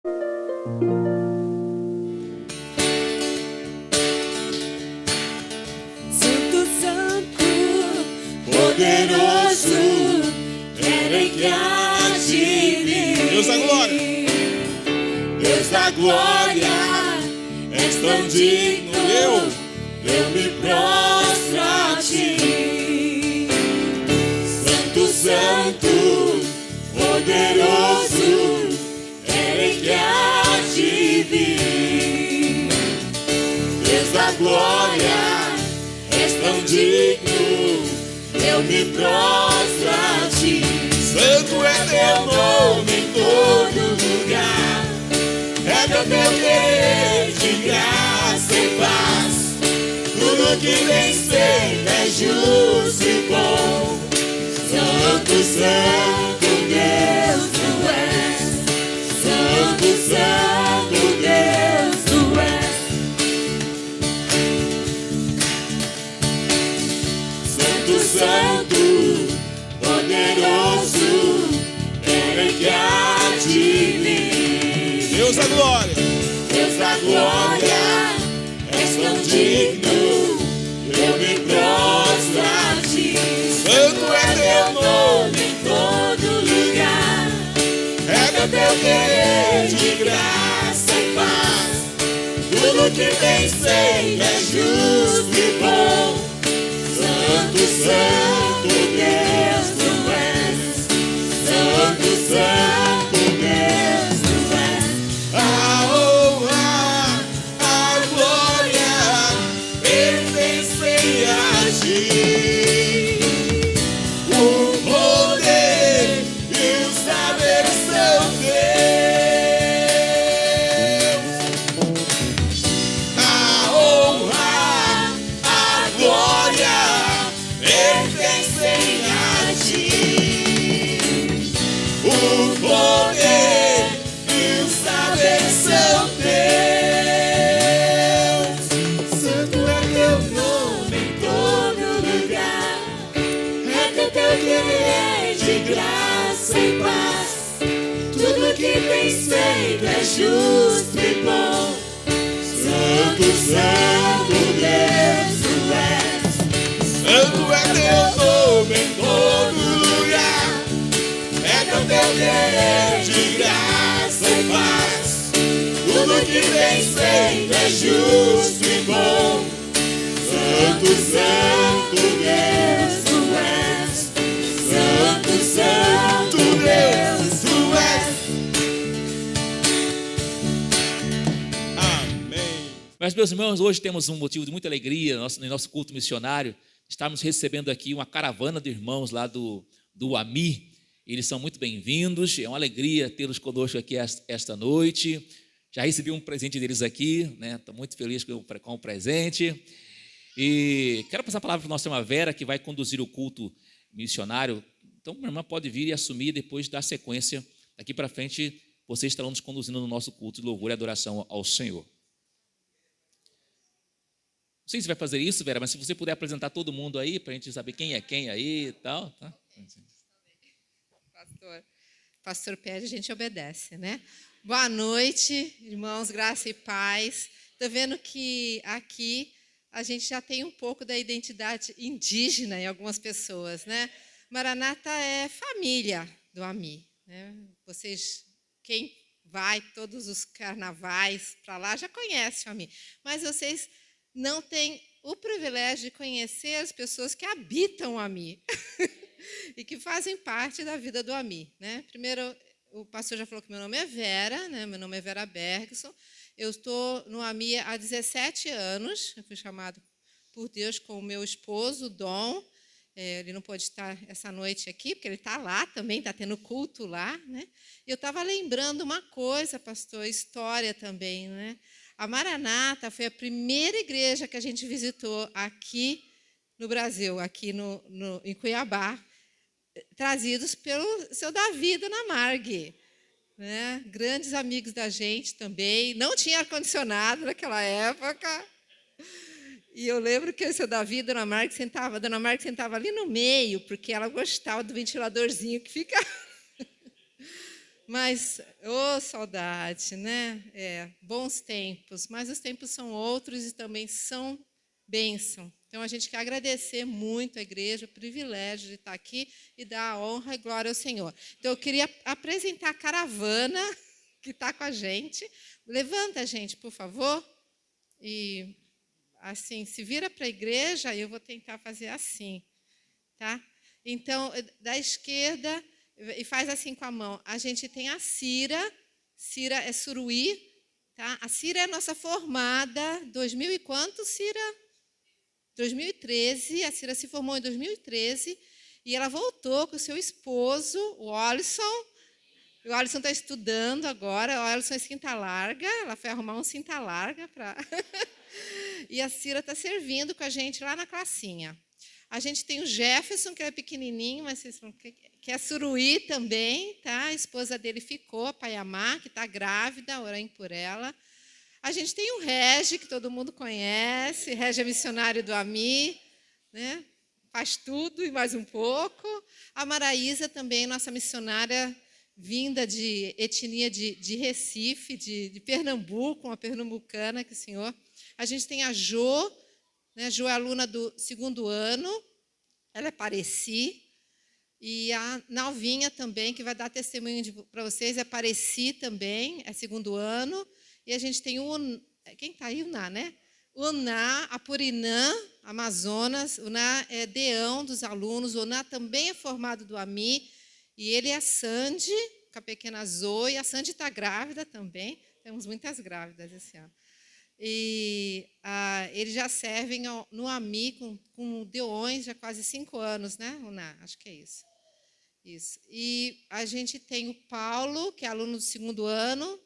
Santo, Santo, poderoso, querem que há de vir. Deus da glória. Deus da glória, és tão digno, eu me prostro a ti. Santo, Santo, poderoso, querem que há de vir. Deus da glória, és tão digno, eu me prostro a ti. Santo é teu nome Em todo lugar, é teu querer de graça e paz. Tudo que vem sempre é justo e bom. Santo, Santo, Deus tu és. Santo, Santo, Deus tu és. Santo, Santo, poderoso, querem que há de vir. Deus da glória. Deus da glória, és tão digno, eu me prostro a ti. Santo é teu nome. Em todo lugar, é do teu querer de graça e paz. Tudo que vem sempre é justo e bom. Santo, Santo, Deus tu és. Santo, Santo, Deus tu és. A honra, a glória pertencem a ti. O poder e o saber são teus. A honra, a glória pertencem a ti. O poder e o saber são teus. Santo é teu nome. Em todo lugar, é do teu querer de graça e paz. Tudo que vem sempre é justo e bom. Santo, Santo, Deus tu és. Santo é teu nome em todo lugar. É do teu querer de graça e paz. Tudo que vem sempre é justo e bom. Santo, Santo, Deus tu és. Santo, Santo, Deus tu és. Amém. Mas, meus irmãos, hoje temos um motivo de muita alegria no nosso culto missionário. Estamos recebendo aqui uma caravana de irmãos lá do AMI. Eles são muito bem-vindos. É uma alegria tê-los conosco aqui esta noite. Já recebi um presente deles aqui, né? Estou muito feliz com o presente. E quero passar a palavra para a nossa irmã Vera, que vai conduzir o culto missionário. Então, minha irmã pode vir e assumir, depois dar sequência. Daqui para frente, vocês estarão nos conduzindo no nosso culto de louvor e adoração ao Senhor. Não sei se vai fazer isso, Vera, mas se você puder apresentar todo mundo aí, para a gente saber quem é quem aí e tal. Tá? Pastor pede, a gente obedece, né? Boa noite, irmãos, graça e paz. Estou vendo que aqui a gente já tem um pouco da identidade indígena em algumas pessoas, né? Maranata é família do AMI, né? Vocês, quem vai todos os carnavais para lá já conhece o AMI, mas vocês não têm o privilégio de conhecer as pessoas que habitam o AMI e que fazem parte da vida do AMI, né? Primeiro, o pastor já falou que meu nome é Vera, né? Meu nome é Vera Bergson. Eu estou no AMI há 17 anos. Eu fui chamado por Deus com o meu esposo, Dom. Ele não pôde estar essa noite aqui, porque ele está lá também, está tendo culto lá, né? Eu estava lembrando uma coisa, pastor, história também, né? A Maranata foi a primeira igreja que a gente visitou aqui no Brasil, aqui em Cuiabá, trazidos pelo seu Davi e Dona Marg, né? Grandes amigos da gente também. Não tinha ar-condicionado naquela época. E eu lembro que o seu Davi e a Dona Marg sentava ali no meio, porque ela gostava do ventiladorzinho que fica. Mas, ô saudade, né? Bons tempos, mas os tempos são outros e também são bênção. Então, a gente quer agradecer muito à igreja, o privilégio de estar aqui e dar a honra e glória ao Senhor. Então, eu queria apresentar a caravana que está com a gente. Levanta, gente, por favor. E, assim, se vira para a igreja, eu vou tentar fazer assim, tá? Então, da esquerda, e faz assim com a mão. A gente tem a Cira. Cira é Suruí, tá? A Cira é nossa formada. 2000 e quanto, Cira? 2013. A Cira se formou em 2013 e ela voltou com o seu esposo, o Alisson. O Alisson está estudando agora. O Alisson é cinta larga. Ela foi arrumar um cinta larga para. E a Cira está servindo com a gente lá na classinha. A gente tem o Jefferson, que é pequenininho, mas vocês vão, que é Suruí também, tá? A esposa dele ficou, a Paiamá, que está grávida, orem por ela. A gente tem o Regi, que todo mundo conhece. Regi é missionário do AMI, né? Faz tudo e mais um pouco. A Maraísa também, nossa missionária vinda de etnia de Recife, de Pernambuco, uma pernambucana, que o Senhor. A gente tem a Jo, né? Jo é aluna do 2º ano, ela é Pareci. E a Nalvinha também, que vai dar testemunho para vocês, é Pareci também, é 2º ano. E a gente tem o... Quem está aí? O Ná, né? O Ná, a Purinã, Amazonas. O Ná é deão dos alunos. O Ná também é formado do AMI. E ele é a Sandy, com a pequena Zoe. A Sandy está grávida também. Temos muitas grávidas esse ano. E eles já servem no AMI com deões já há quase 5 anos, né, Uná? Acho que é isso. Isso. E a gente tem o Paulo, que é aluno do 2º ano.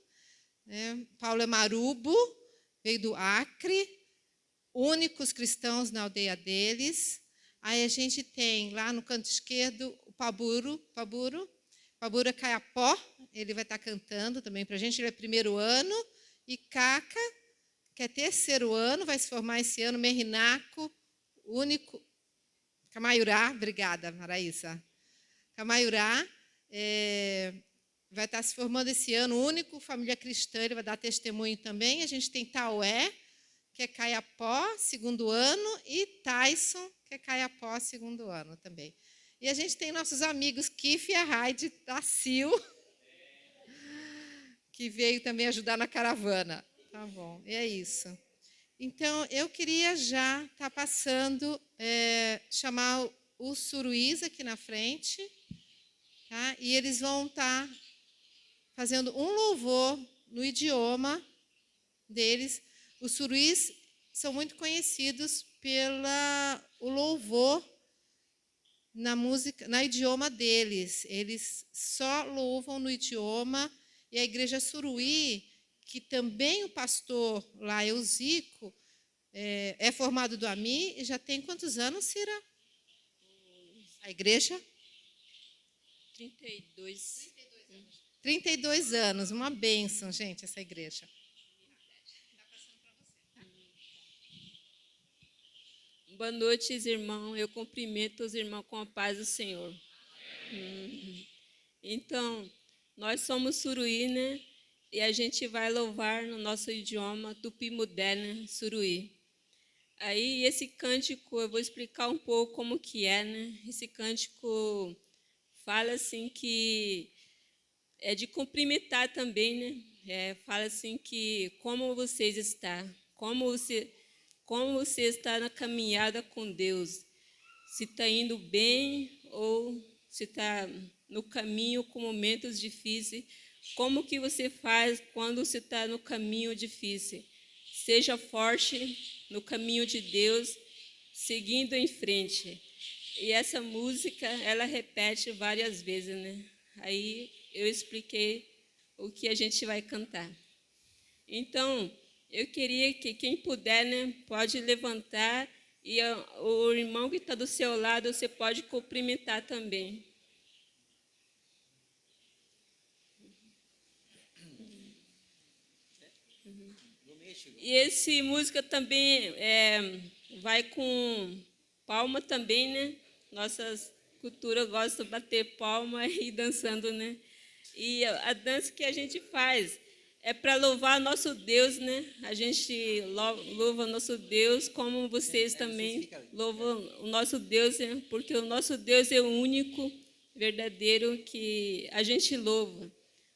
Né? Paulo é marubo, veio do Acre, únicos cristãos na aldeia deles. Aí a gente tem lá no canto esquerdo o Paburo. Paburo é Caiapó, ele vai estar cantando também para a gente, ele é 1º ano. E Caca, que é 3º ano, vai se formar esse ano, Merinaco, único. Camaiurá, obrigada, Maraísa. Camaiurá vai estar se formando esse ano, único, família cristã, ele vai dar testemunho também. A gente tem Taué, que é Caiapó, 2º ano, e Tyson, que é Caiapó, 2º ano também. E a gente tem nossos amigos Kif e a Raide da Sil, que veio também ajudar na caravana. Tá bom, e é isso. Então, eu queria já estar passando, chamar o Suruís aqui na frente, tá? E eles vão estar fazendo um louvor no idioma deles. Os Suruís são muito conhecidos pelo louvor na música, no idioma deles. Eles só louvam no idioma. E a igreja Suruí, que também o pastor lá, Euzico, é formado do AMI, e já tem quantos anos, Cira? A igreja? 32. 32 anos, uma bênção, gente, essa igreja. Boa noite, irmãos. Eu cumprimento os irmãos com a paz do Senhor. Então, nós somos Suruí, né? E a gente vai louvar no nosso idioma Tupi-Mudé, né? Suruí. Aí, esse cântico, eu vou explicar um pouco como que é, né? Esse cântico fala assim que é de cumprimentar também, né? Fala assim que como vocês estão, como você está na caminhada com Deus, se está indo bem ou se está no caminho com momentos difíceis, como que você faz quando você está no caminho difícil? Seja forte no caminho de Deus, seguindo em frente. E essa música, ela repete várias vezes, né? Aí eu expliquei o que a gente vai cantar. Então, eu queria que quem puder, né, pode levantar e o irmão que está do seu lado, você pode cumprimentar também. E essa música também vai com palma também, né? Nossa cultura gosta de bater palma e ir dançando, né? E a dança que a gente faz é para louvar nosso Deus, né? A gente louva nosso Deus, como vocês também louvam o nosso Deus, né? Porque o nosso Deus é o único, verdadeiro, que a gente louva.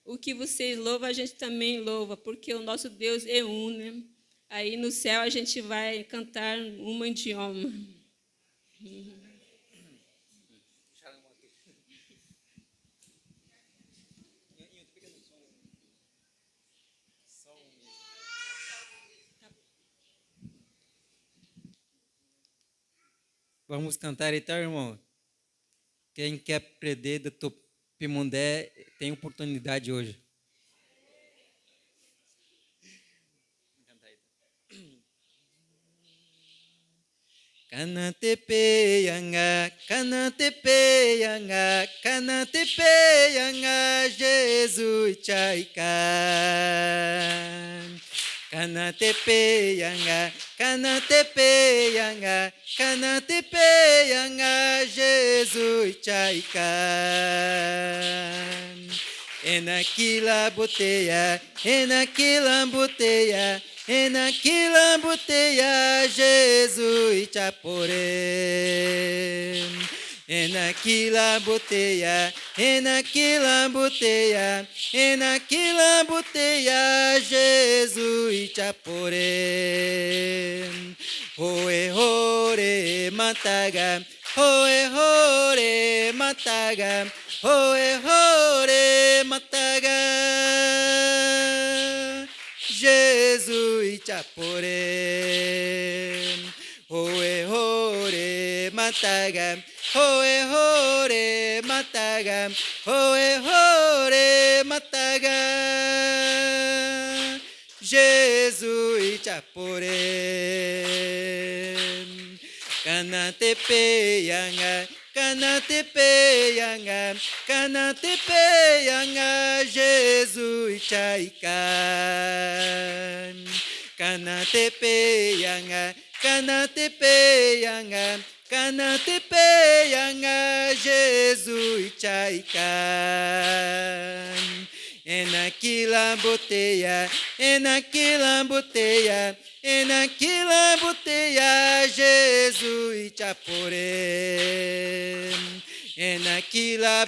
O que vocês louvam, a gente também louva, porque o nosso Deus é um, né? Aí no céu a gente vai cantar um idioma. Vamos cantar então, irmão. Quem quer aprender do Tupimundé tem oportunidade hoje. Kanatepe yanga, Jesus chaikan. Kanatepe yanga, Jesus chaikan. Enaquila boteia, Jesus chapore. Enaquila boteia, Jesus chapore. Hoe hore mataga, Jesus chapore. Hoe hore mataga, Jesus chapore. Kanatepe yanga, Jesus chaikan. Kanatepe yanga, Jesus chaikan. Enaquila boteia, Jesus chapore. Enaquila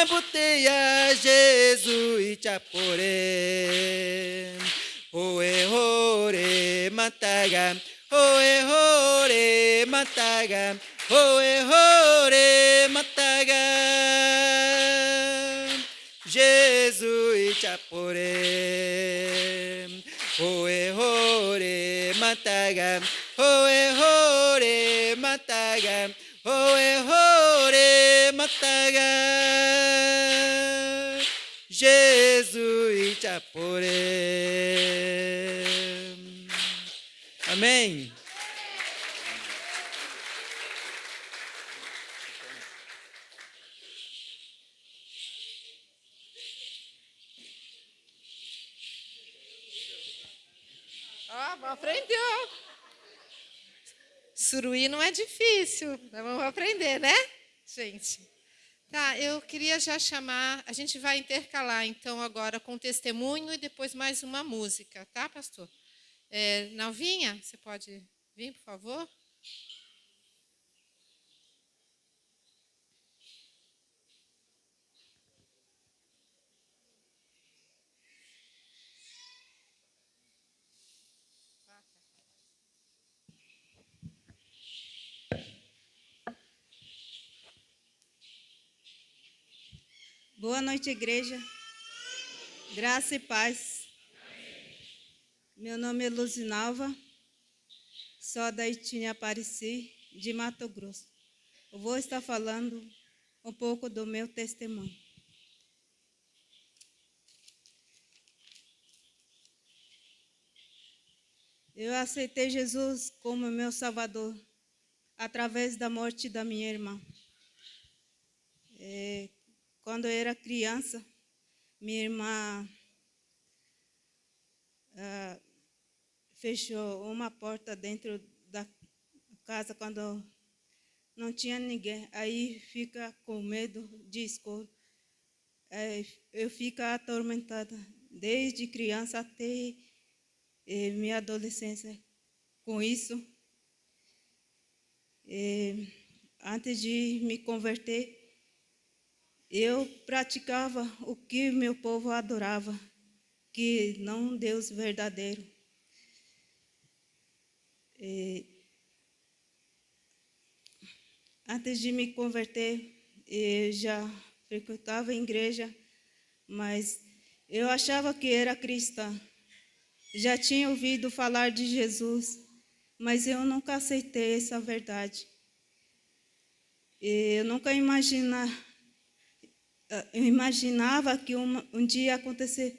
boteia, Jesus chapore. Hoe hore mataga, Jesus chapore. Hoe hore mataga, Jesus chapore. Amém. Aprendeu. Suruí não é difícil. Vamos aprender, né, gente? Tá, eu queria já chamar. A gente vai intercalar, então, agora com testemunho e depois mais uma música, tá, pastor? Nalvinha, você pode vir, por favor? Boa noite, igreja. Graça e paz. Meu nome é Luzinalva, sou da Itinha Apareci, de Mato Grosso. Eu vou estar falando um pouco do meu testemunho. Eu aceitei Jesus como meu Salvador através da morte da minha irmã. Quando eu era criança, minha irmã fechou uma porta dentro da casa quando não tinha ninguém. Aí fica com medo de escuro. Eu fico atormentada desde criança até minha adolescência com isso. Antes de me converter, eu praticava o que meu povo adorava, que não um Deus verdadeiro. Antes de me converter, eu já frequentava a igreja, mas eu achava que era cristã. Já tinha ouvido falar de Jesus, mas eu nunca aceitei essa verdade. Eu nunca imaginava que um dia aconteceria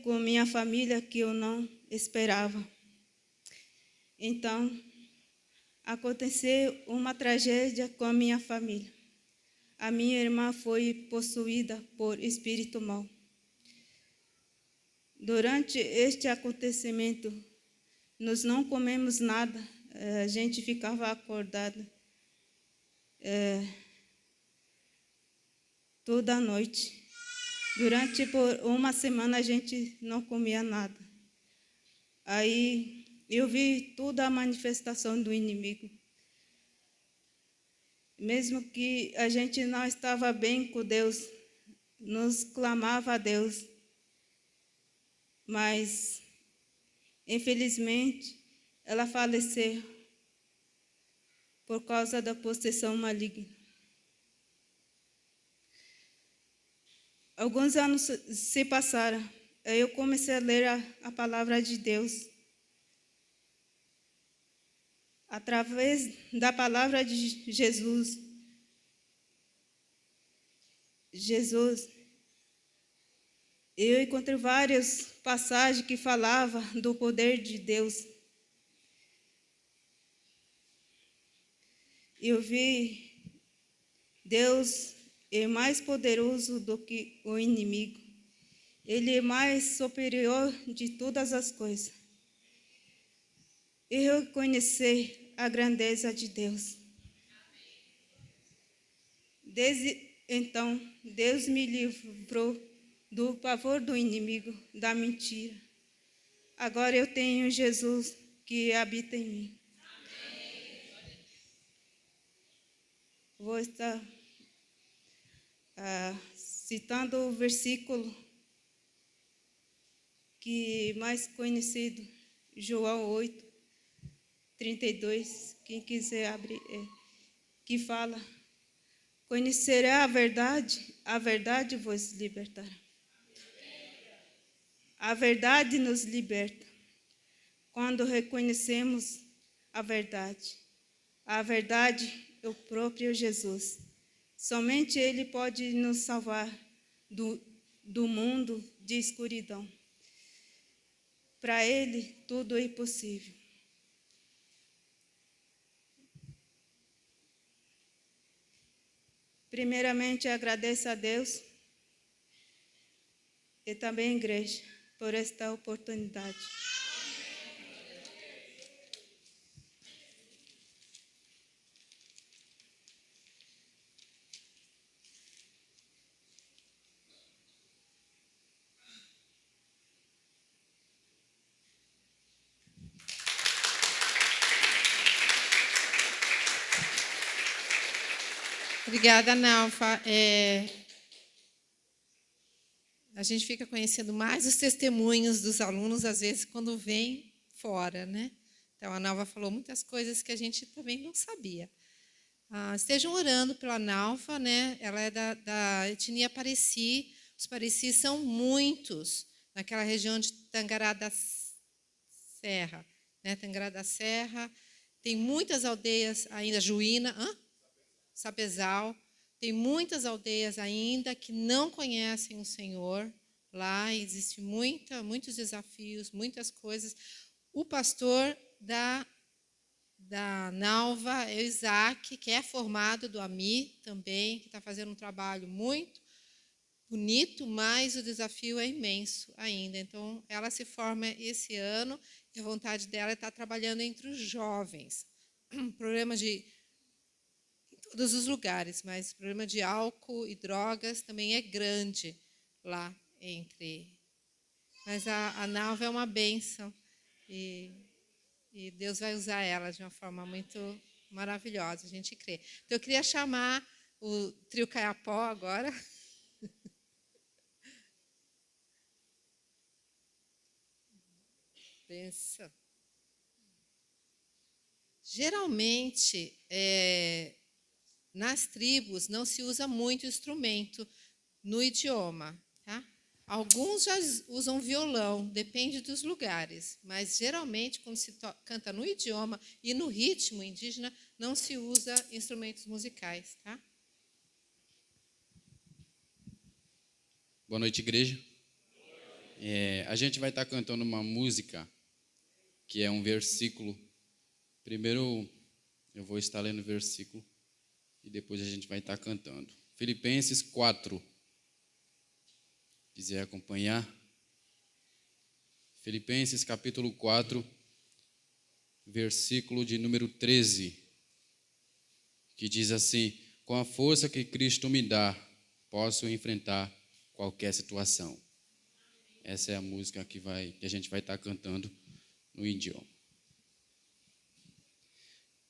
com minha família que eu não esperava. Então, aconteceu uma tragédia com a minha família. A minha irmã foi possuída por espírito mau. Durante este acontecimento, nós não comemos nada, a gente ficava acordado toda a noite. Durante uma semana a gente não comia nada. Aí eu vi toda a manifestação do inimigo. Mesmo que a gente não estava bem com Deus, nos clamava a Deus. Mas, infelizmente, ela faleceu por causa da possessão maligna. Alguns anos se passaram, eu comecei a ler a palavra de Deus. Através da palavra de Jesus, eu encontrei várias passagens que falavam do poder de Deus. Eu vi Deus é mais poderoso do que o inimigo. Ele é mais superior de todas as coisas. Eu reconheci a grandeza de Deus. Desde então, Deus me livrou do pavor do inimigo, da mentira. Agora eu tenho Jesus que habita em mim. Vou estar citando o versículo que mais conhecido, João 8, 32, quem quiser abrir, que fala: conhecerá a verdade vos libertará. A verdade nos liberta quando reconhecemos a verdade. A verdade é o próprio Jesus. Somente Ele pode nos salvar do mundo de escuridão. Para Ele, tudo é possível. Primeiramente, agradeço a Deus e também a igreja por esta oportunidade. Obrigada, Nalfa. A gente fica conhecendo mais os testemunhos dos alunos, às vezes, quando vem fora, né? Então, a Nalva falou muitas coisas que a gente também não sabia. Estejam orando pela Nalva, né? Ela é da etnia Pareci. Os Pareci são muitos naquela região de Tangará da Serra, né? Tangará da Serra. Tem muitas aldeias ainda, Juína, Sapezal. Tem muitas aldeias ainda que não conhecem o Senhor. Lá existem muitos desafios, muitas coisas. O pastor da Nalva é o Isaac, que é formado do AMI também, que está fazendo um trabalho muito bonito, mas o desafio é imenso ainda. Então, ela se forma esse ano e a vontade dela é estar trabalhando entre os jovens, problema de em todos os lugares, mas o problema de álcool e drogas também é grande lá entre. Mas a Nalva é uma bênção e Deus vai usar ela de uma forma muito maravilhosa, a gente crê. Então, eu queria chamar o trio Caiapó agora. Benção. Geralmente, nas tribos, não se usa muito instrumento no idioma, tá? Alguns já usam violão, depende dos lugares, mas geralmente, quando se canta no idioma e no ritmo indígena, não se usa instrumentos musicais, tá? Boa noite, igreja. A gente vai estar cantando uma música que é um versículo. Primeiro eu vou estar lendo o versículo e depois a gente vai estar cantando. Filipenses 4. Quiser acompanhar. Filipenses capítulo 4, versículo de número 13, que diz assim: com a força que Cristo me dá, posso enfrentar qualquer situação. Essa é a música que a gente vai estar cantando no idioma.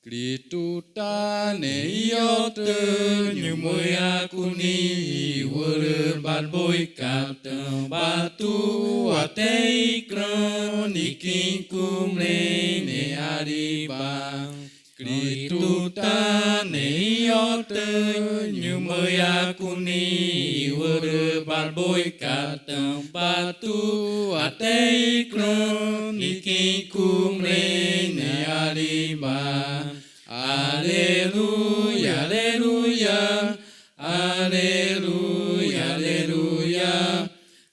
Kritu ta ne yote nyumoya kuni wore balboy kapten batu atei kronikin kumre ne ariba. Kritu ta ne yote nyumoya kuni wore balboy kapten batu atei kronikin kumre ne ariba. Aleluia, aleluia, aleluia, aleluia,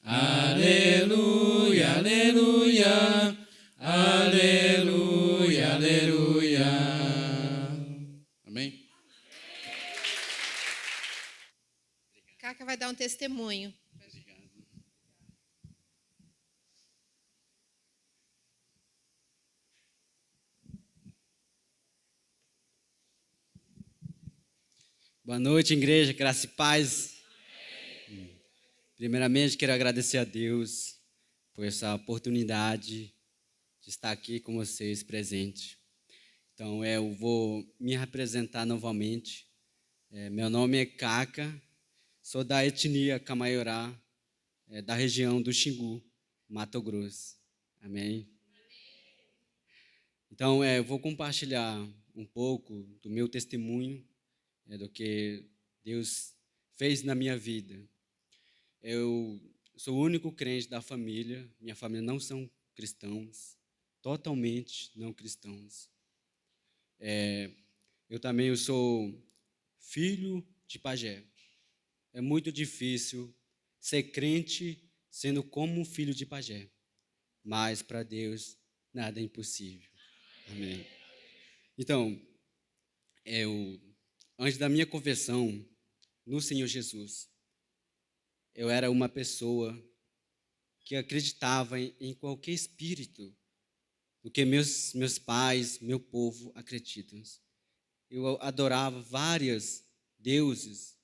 aleluia, aleluia, aleluia, aleluia. Amém? Caca vai dar um testemunho. Boa noite, igreja, graça e paz. Primeiramente, quero agradecer a Deus por essa oportunidade de estar aqui com vocês presente. Então, eu vou me apresentar novamente. Meu nome é Caca, sou da etnia Camaiorá, da região do Xingu, Mato Grosso. Amém? Então, eu vou compartilhar um pouco do meu testemunho, do que Deus fez na minha vida. Eu sou o único crente da família, minha família não são cristãos, totalmente não cristãos. Eu sou filho de pajé. É muito difícil ser crente sendo como um filho de pajé, mas para Deus nada é impossível. Amém. Então, antes da minha conversão no Senhor Jesus, eu era uma pessoa que acreditava em qualquer espírito do que meus pais, meu povo acreditam. Eu adorava vários deuses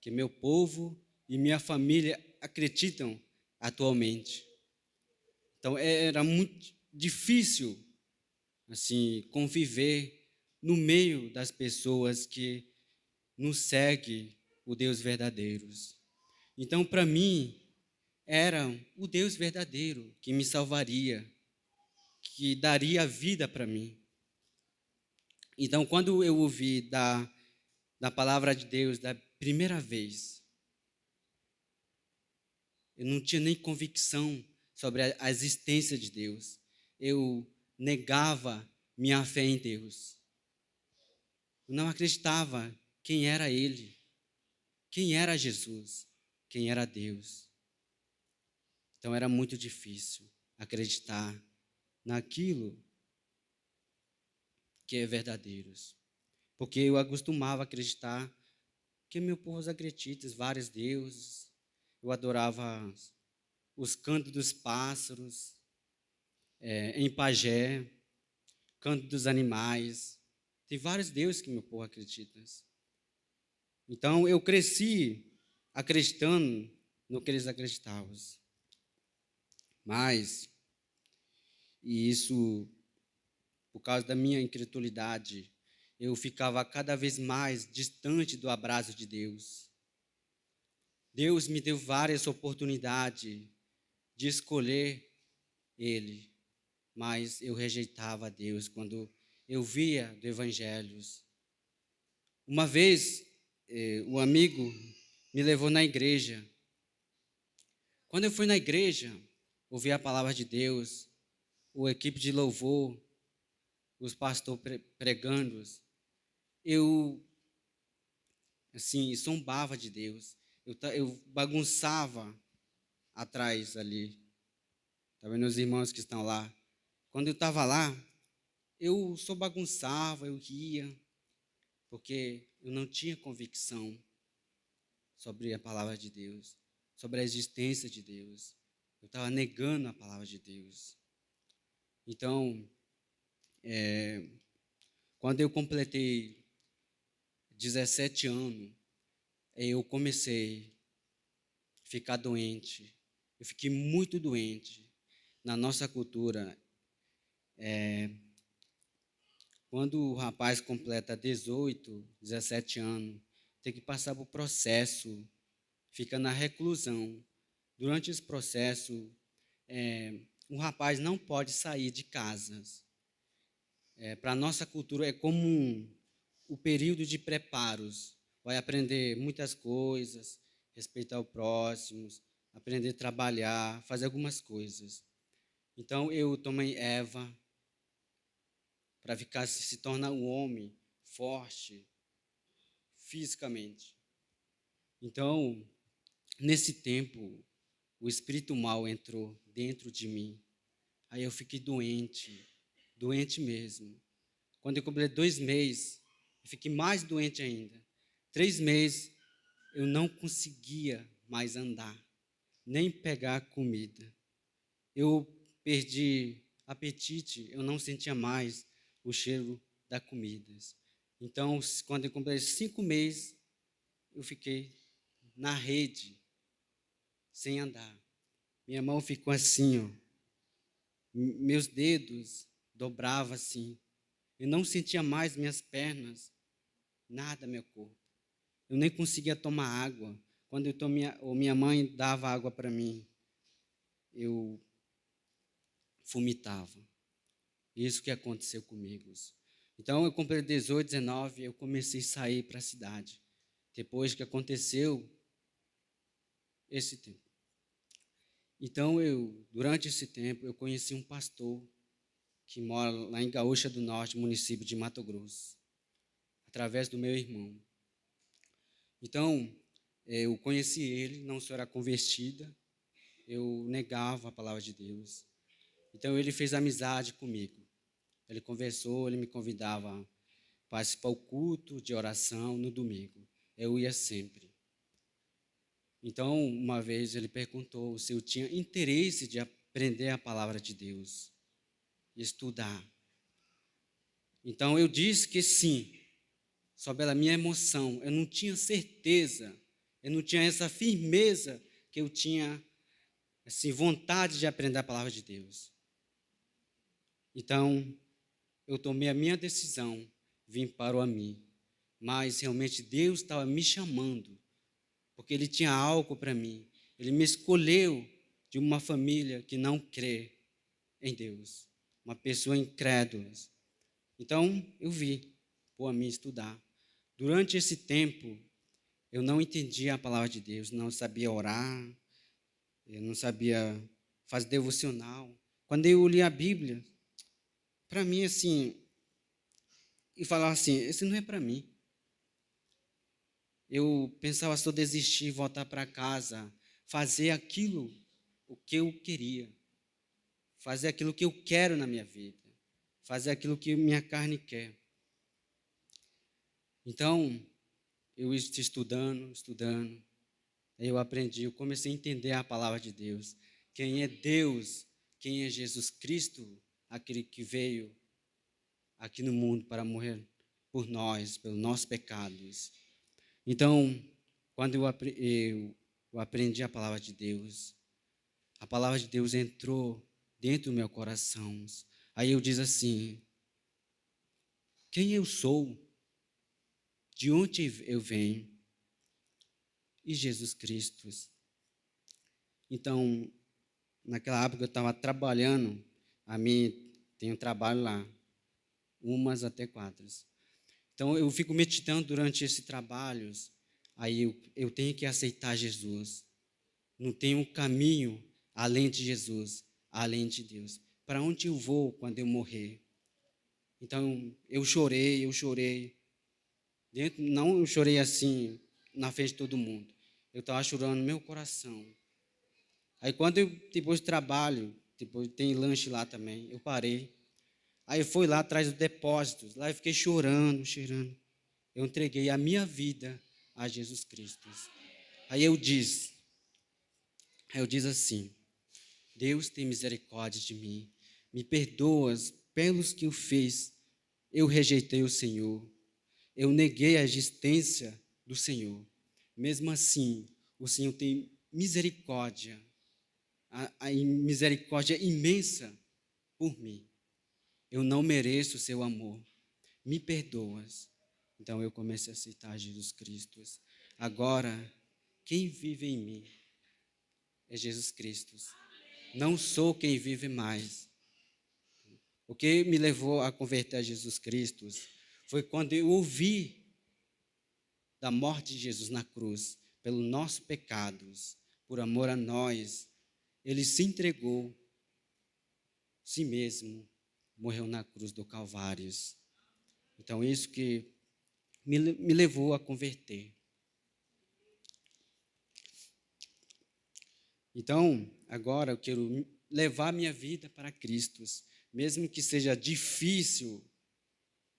que meu povo e minha família acreditam atualmente. Então, era muito difícil assim, conviver no meio das pessoas que nos seguem o Deus verdadeiro. Então, para mim, era o Deus verdadeiro que me salvaria, que daria a vida para mim. Então, quando eu ouvi da palavra de Deus da primeira vez, eu não tinha nem convicção sobre a existência de Deus. Eu negava minha fé em Deus. Eu não acreditava quem era Ele, quem era Jesus, quem era Deus. Então era muito difícil acreditar naquilo que é verdadeiro. Porque eu acostumava a acreditar que meu povo acredita, vários deuses. Eu adorava os cantos dos pássaros, em pajé, canto dos animais. Tem vários deuses que meu povo acredita. Então, eu cresci acreditando no que eles acreditavam. Mas, e isso, por causa da minha incredulidade, eu ficava cada vez mais distante do abraço de Deus. Deus me deu várias oportunidades de escolher Ele, mas eu rejeitava Deus quando eu via do Evangelho. Uma vez, um amigo me levou na igreja. Quando eu fui na igreja, ouvi a palavra de Deus, a equipe de louvor, os pastores pregando, eu, assim, zombava de Deus. Eu bagunçava atrás ali. Tá vendo os irmãos que estão lá? Quando eu estava lá, eu só bagunçava, eu ria, porque eu não tinha convicção sobre a palavra de Deus, sobre a existência de Deus. Eu estava negando a palavra de Deus. Então, quando eu completei 17 anos, eu comecei a ficar doente. Eu fiquei muito doente. Na nossa cultura, quando o rapaz completa 18, 17 anos, tem que passar por processo, fica na reclusão. Durante esse processo, um rapaz não pode sair de casa. Para a nossa cultura, é comum o período de preparos. Vai aprender muitas coisas, respeitar o próximo, aprender a trabalhar, fazer algumas coisas. Então, eu tomei Eva para se tornar um homem forte fisicamente. Então, nesse tempo, o espírito mal entrou dentro de mim. Aí eu fiquei doente, doente mesmo. Quando eu completei 2 meses, eu fiquei mais doente ainda. 3 meses, eu não conseguia mais andar, nem pegar comida. Eu perdi apetite, eu não sentia mais o cheiro da comida. Então, quando eu completei 5 meses, eu fiquei na rede, sem andar. Minha mão ficou assim, ó. Meus dedos dobravam assim. Eu não sentia mais minhas pernas, nada meu corpo. Eu nem conseguia tomar água. Quando minha mãe dava água para mim, eu vomitava. Isso que aconteceu comigo. Então, eu completei 18, 19, eu comecei a sair para a cidade. Depois que aconteceu esse tempo. Então, durante esse tempo, eu conheci um pastor que mora lá em Gaúcha do Norte, município de Mato Grosso, através do meu irmão. Então, eu conheci ele, não só era convertida, eu negava a palavra de Deus. Então, ele fez amizade comigo. Ele conversou, ele me convidava a participar do culto de oração no domingo. Eu ia sempre. Então, uma vez ele perguntou se eu tinha interesse de aprender a palavra de Deus, estudar. Então, eu disse que sim, só pela minha emoção. Eu não tinha certeza, eu não tinha essa firmeza que eu tinha, assim, vontade de aprender a palavra de Deus. Então, eu tomei a minha decisão, vim para o AMI. Mas, realmente, Deus estava me chamando, porque Ele tinha algo para mim. Ele me escolheu de uma família que não crê em Deus, uma pessoa incrédula. Então, eu vim para o AMI estudar. Durante esse tempo, eu não entendia a palavra de Deus, não sabia orar, eu não sabia fazer devocional. Quando eu li a Bíblia, para mim, assim, e falava assim, esse não é para mim. Eu pensava só desistir, voltar para casa, fazer aquilo o que eu queria, fazer aquilo que eu quero na minha vida, fazer aquilo que minha carne quer. Então, eu estudando, eu aprendi, eu comecei a entender a palavra de Deus. Quem é Deus, quem é Jesus Cristo, aquele que veio aqui no mundo para morrer por nós, pelos nossos pecados. Então, quando eu aprendi a palavra de Deus entrou dentro do meu coração. Aí eu disse assim: quem eu sou? De onde eu venho? E Jesus Cristo. Então, naquela época eu estava trabalhando, tem um trabalho lá, 1 até 4. Então, eu fico meditando durante esse trabalho, aí eu tenho que aceitar Jesus. Não tem um caminho além de Jesus, além de Deus. Para onde eu vou quando eu morrer? Então, eu chorei. Não eu chorei assim, na frente de todo mundo. Eu estava chorando no meu coração. Aí, quando depois do trabalho, depois tem lanche lá também, eu parei. Aí, eu fui lá atrás dos depósitos. Lá eu fiquei chorando. Eu entreguei a minha vida a Jesus Cristo. Aí eu disse assim: Deus tem misericórdia de mim. Me perdoas pelos que eu fiz. Eu rejeitei o Senhor. Eu neguei a existência do Senhor. Mesmo assim, o Senhor tem misericórdia, a misericórdia imensa por mim. Eu não mereço o seu amor. Me perdoas. Então eu comecei a aceitar Jesus Cristo. Agora, quem vive em mim é Jesus Cristo. Não sou quem vive mais. O que me levou a converter a Jesus Cristo foi quando eu ouvi da morte de Jesus na cruz, pelos nossos pecados, por amor a nós. Ele se entregou, si mesmo, morreu na cruz do Calvário. Então, isso que me levou a converter. Então, agora eu quero levar minha vida para Cristo, mesmo que seja difícil,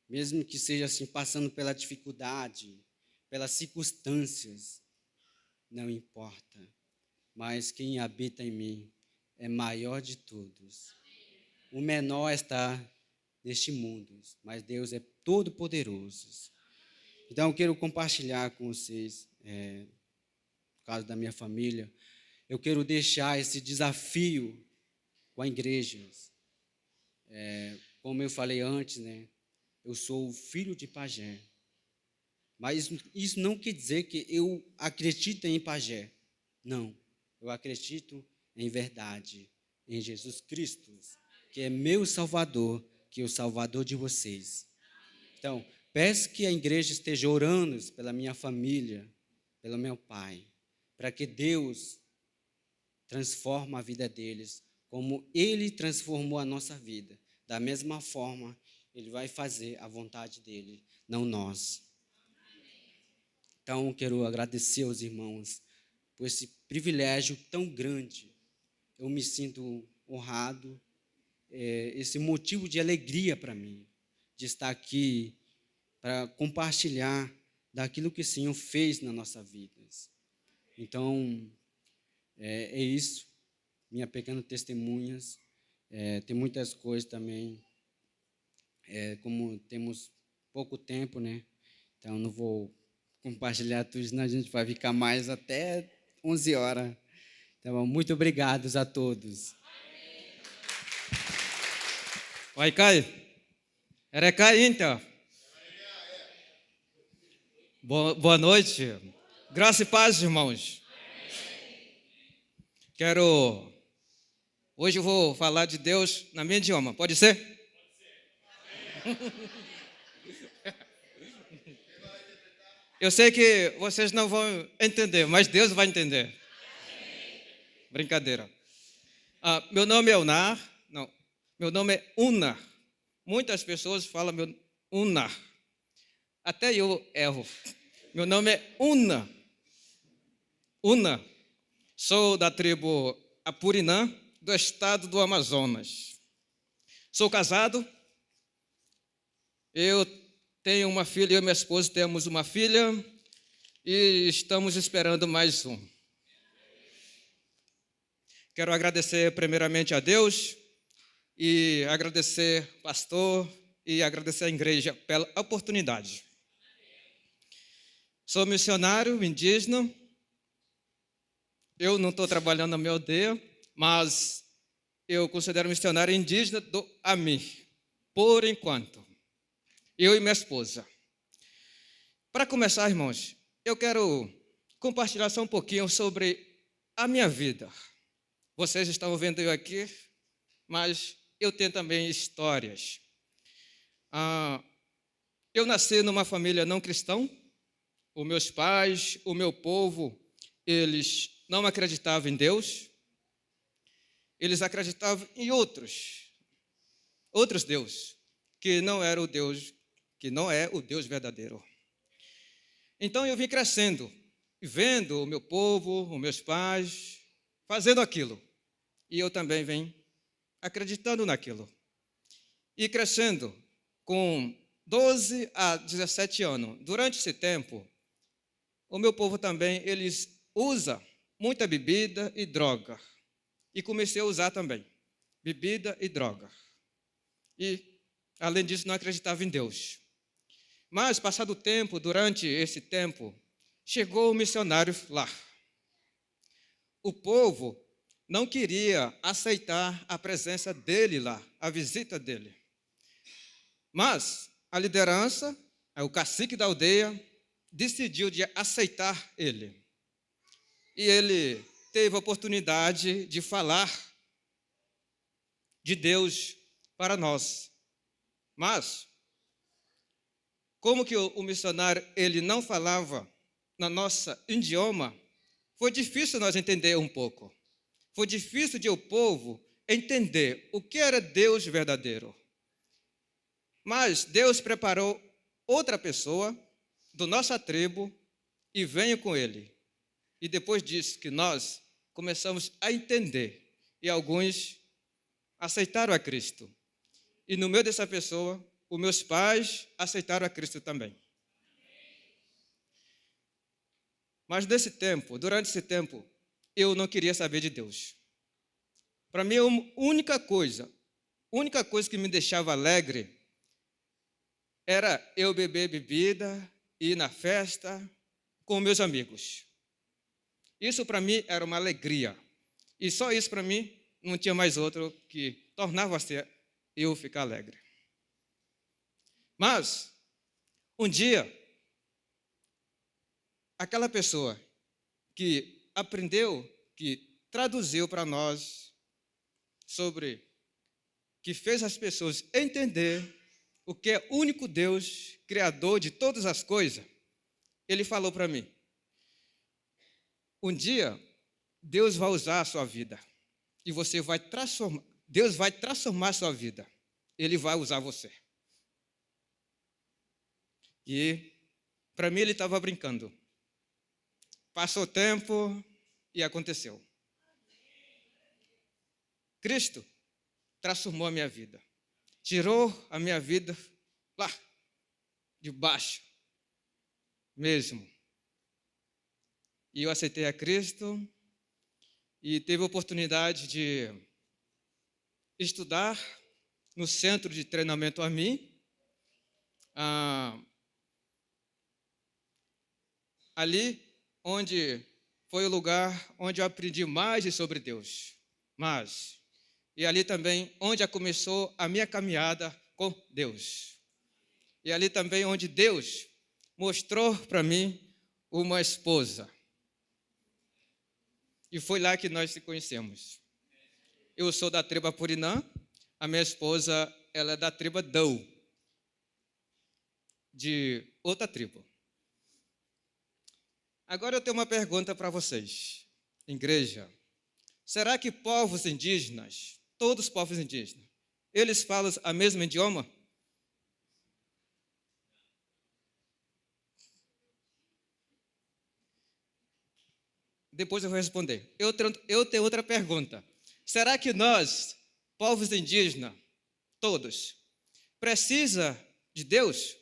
mesmo que seja assim, passando pela dificuldade, pelas circunstâncias, não importa. Mas quem habita em mim é maior de todos. O menor está neste mundo, mas Deus é todo-poderoso. Então, eu quero compartilhar com vocês, no caso da minha família, eu quero deixar esse desafio com a igreja. Como eu falei antes, né? Eu sou filho de pajé. Mas isso não quer dizer que eu acredito em pajé. Não. Eu acredito em verdade, em Jesus Cristo, que é meu Salvador, que é o Salvador de vocês. Então, peço que a igreja esteja orando pela minha família, pelo meu pai, para que Deus transforme a vida deles, como Ele transformou a nossa vida. Da mesma forma, Ele vai fazer a vontade dEle, não nós. Então, quero agradecer aos irmãos por esse privilégio tão grande. Eu me sinto honrado, esse motivo de alegria para mim, de estar aqui para compartilhar daquilo que o Senhor fez nas nossas vidas. Então, é isso, minha pequena testemunhas. Tem muitas coisas também, como temos pouco tempo, né? Então, não vou compartilhar tudo, senão a gente vai ficar mais até 11 horas. Então, muito obrigado a todos. Vai, Caio. Era Caio, então. Boa noite. Graça e paz, irmãos. Hoje eu vou falar de Deus na minha idioma. Pode ser? Eu sei que vocês não vão entender, mas Deus vai entender. Brincadeira. Meu nome é Unar. Não, meu nome é Unar. Muitas pessoas falam meu Unar. Até eu erro. Meu nome é Una. Una. Sou da tribo Apurinã, do estado do Amazonas. Sou casado. Eu tenho uma filha, eu e minha esposa temos uma filha e estamos esperando mais um. Quero agradecer primeiramente a Deus e agradecer pastor e agradecer à igreja pela oportunidade. Sou missionário indígena. Eu não estou trabalhando na minha aldeia, mas eu considero missionário indígena do AMI, por enquanto. Eu e minha esposa. Para começar, irmãos, eu quero compartilhar só um pouquinho sobre a minha vida. Vocês estão vendo eu aqui, mas eu tenho também histórias. Eu nasci numa família não cristã. Os meus pais, o meu povo, eles não acreditavam em Deus. Eles acreditavam em outros deuses, que não era o Deus, que não é o Deus verdadeiro. Então eu vim crescendo, vendo o meu povo, os meus pais, fazendo aquilo. E eu também venho acreditando naquilo. E crescendo com 12 a 17 anos. Durante esse tempo, o meu povo também, eles usam muita bebida e droga. E comecei a usar também bebida e droga. E, além disso, não acreditava em Deus. Mas, passado o tempo, durante esse tempo, chegou o missionário lá. O povo não queria aceitar a presença dele lá, a visita dele. Mas a liderança, o cacique da aldeia, decidiu de aceitar ele. E ele teve a oportunidade de falar de Deus para nós. Mas, como que o missionário ele não falava no nosso idioma, foi difícil nós entender um pouco. Foi difícil de o povo entender o que era Deus verdadeiro. Mas Deus preparou outra pessoa do nossa tribo e veio com ele. E depois disso que nós começamos a entender e alguns aceitaram a Cristo. E no meio dessa pessoa, os meus pais aceitaram a Cristo também. Mas durante esse tempo, eu não queria saber de Deus. Para mim, a única coisa que me deixava alegre era eu beber bebida, ir na festa com meus amigos. Isso para mim era uma alegria. E só isso para mim não tinha mais outro que tornava eu ficar alegre. Mas, um dia, aquela pessoa que aprendeu, que traduziu para nós que fez as pessoas entender o que é o único Deus, criador de todas as coisas, ele falou para mim, um dia, Deus vai usar a sua vida e Deus vai transformar a sua vida. Ele vai usar você. E, para mim, ele estava brincando. Passou o tempo e aconteceu. Cristo transformou a minha vida. Tirou a minha vida lá, de baixo mesmo. E eu aceitei a Cristo e teve a oportunidade de estudar no centro de treinamento AMI. Ali onde foi o lugar onde eu aprendi mais sobre Deus. E ali também onde começou a minha caminhada com Deus. E ali também onde Deus mostrou para mim uma esposa. E foi lá que nós se conhecemos. Eu sou da tribo Apurinã, a minha esposa ela é da tribo Dou, de outra tribo. Agora eu tenho uma pergunta para vocês, igreja. Será que povos indígenas, todos os povos indígenas, eles falam o mesmo idioma? Depois eu vou responder. Eu tenho outra pergunta. Será que nós, povos indígenas, todos, precisa de Deus?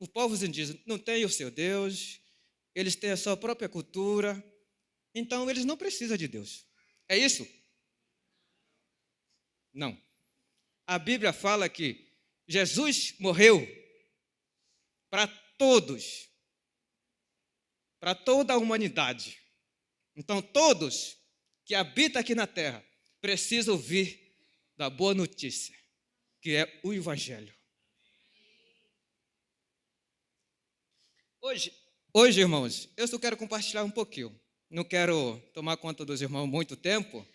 Os povos indígenas, não têm o seu Deus, eles têm a sua própria cultura, então eles não precisam de Deus. É isso? Não. A Bíblia fala que Jesus morreu para todos, para toda a humanidade. Então, todos que habitam aqui na terra precisam ouvir da boa notícia, que é o Evangelho. Hoje, irmãos, eu só quero compartilhar um pouquinho. Não quero tomar conta dos irmãos muito tempo,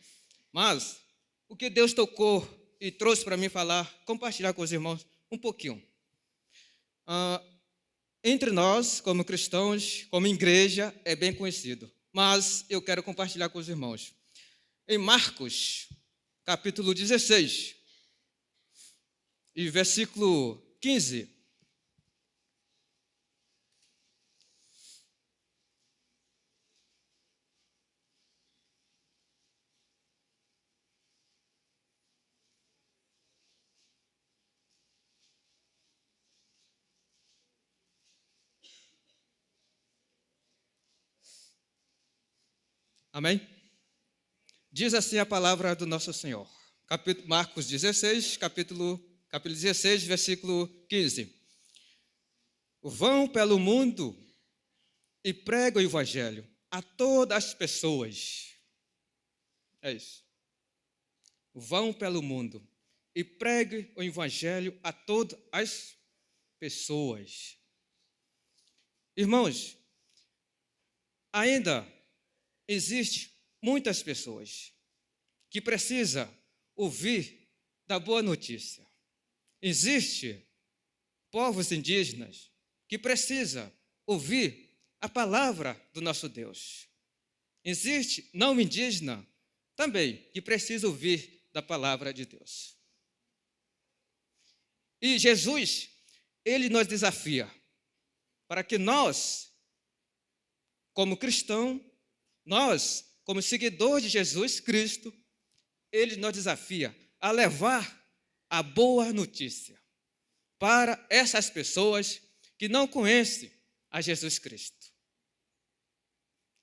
mas o que Deus tocou e trouxe para mim falar, compartilhar com os irmãos um pouquinho. Entre nós, como cristãos, como igreja, é bem conhecido, mas eu quero compartilhar com os irmãos. Em Marcos, capítulo 16, e versículo 15, amém? Diz assim a palavra do nosso Senhor. Marcos 16, capítulo 16, versículo 15. Vão pelo mundo e pregam o evangelho a todas as pessoas. É isso. Vão pelo mundo e preguem o evangelho a todas as pessoas. Irmãos, ainda existe muitas pessoas que precisam ouvir da boa notícia. Existe povos indígenas que precisam ouvir a palavra do nosso Deus. Existe não indígena também que precisa ouvir da palavra de Deus. E Jesus, ele nos desafia para que nós, como cristãos, nós, como seguidores de Jesus Cristo, ele nos desafia a levar a boa notícia para essas pessoas que não conhecem a Jesus Cristo.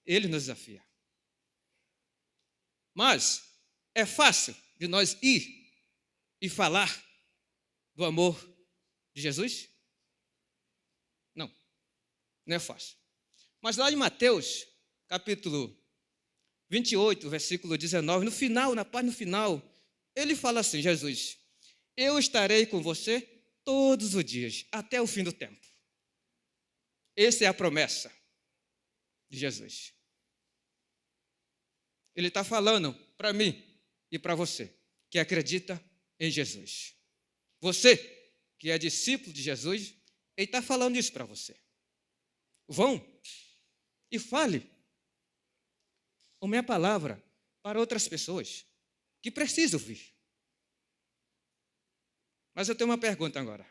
Ele nos desafia. Mas é fácil de nós ir e falar do amor de Jesus? Não, não é fácil. Mas lá em Mateus, capítulo 28, versículo 19, no final, na página final, ele fala assim, Jesus, eu estarei com você todos os dias, até o fim do tempo. Essa é a promessa de Jesus. Ele está falando para mim e para você, que acredita em Jesus. Você, que é discípulo de Jesus, ele está falando isso para você. Vão e fale a minha palavra para outras pessoas que precisam ouvir. Mas eu tenho uma pergunta agora.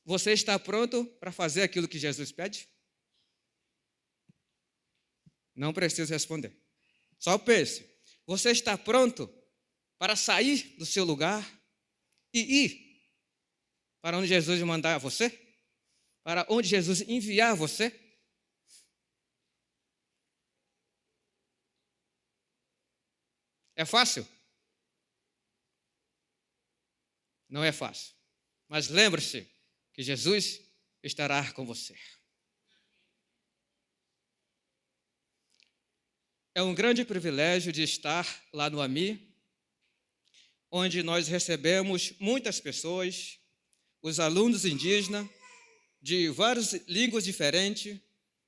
Você está pronto para fazer aquilo que Jesus pede? Não precisa responder. Só pense. Você está pronto para sair do seu lugar e ir para onde Jesus mandar você? Para onde Jesus enviar você? É fácil? Não é fácil. Mas lembre-se que Jesus estará com você. É um grande privilégio de estar lá no AMI, onde nós recebemos muitas pessoas, os alunos indígenas, de várias línguas diferentes,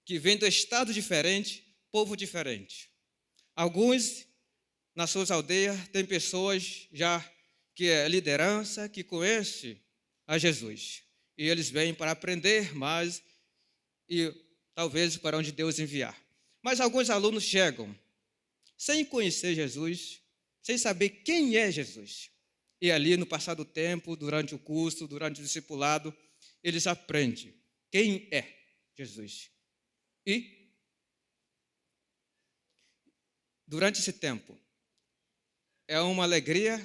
que vêm do estado diferente, povo diferente. Alguns, nas suas aldeias, tem pessoas já que é liderança, que conhece a Jesus. E eles vêm para aprender mais e talvez para onde Deus enviar. Mas alguns alunos chegam sem conhecer Jesus, sem saber quem é Jesus. E ali, no passar do tempo, durante o curso, durante o discipulado, eles aprendem quem é Jesus. E, durante esse tempo, é uma alegria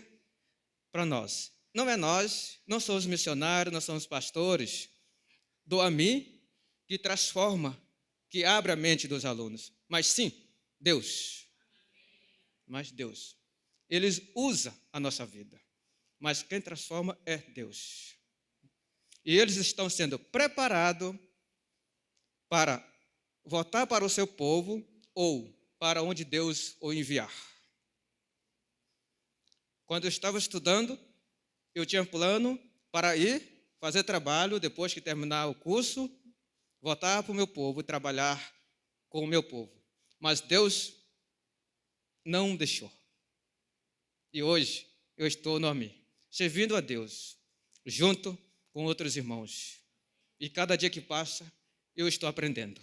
para nós. Não é nós, não somos missionários, não somos pastores do AMI que transforma, que abre a mente dos alunos, mas sim, Deus. Mas Deus. eles usam a nossa vida, mas quem transforma é Deus. E eles estão sendo preparados para voltar para o seu povo ou para onde Deus o enviar. Quando eu estava estudando, eu tinha plano para ir fazer trabalho, depois que terminar o curso, voltar para o meu povo e trabalhar com o meu povo. Mas Deus não deixou. E hoje eu estou no AMI, servindo a Deus, junto com outros irmãos. E cada dia que passa, eu estou aprendendo.